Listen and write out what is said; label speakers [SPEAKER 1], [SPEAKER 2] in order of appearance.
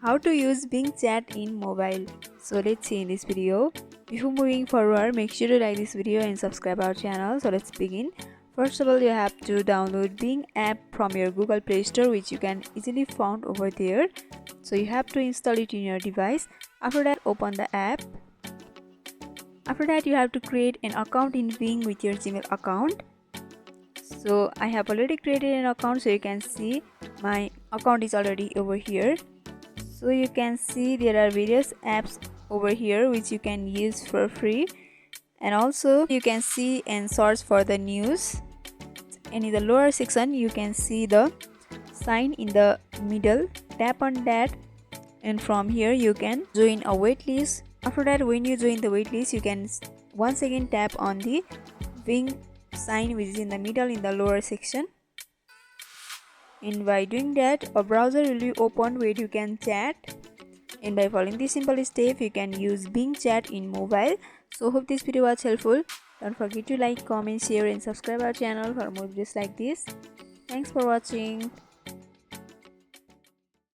[SPEAKER 1] how to use Bing Chat in mobile. So let's see in this video. Before moving forward, make sure to like this video and subscribe our channel. So let's begin. First of all, you have to download Bing app from your Google Play Store, which you can easily found over there. So you have to install it in your device. After that, open the app. After that, you have to create an account in Bing with your Gmail account. So I have already created an account, so you can see my account is already over here. So you can see there are various apps over here which you can use for free, and also you can see and search for the news, and in the lower section you can see the sign in the middle. Tap on that, and from here you can join a waitlist. After that, when you join the waitlist, you can once again tap on the Bing sign which is in the middle in the lower section, and by doing that a browser will be opened where you can chat, and by following this simple step you can use Bing Chat in mobile. So hope this video was helpful. Don't forget to like, comment, share and subscribe our channel for more videos like this. Thanks for watching.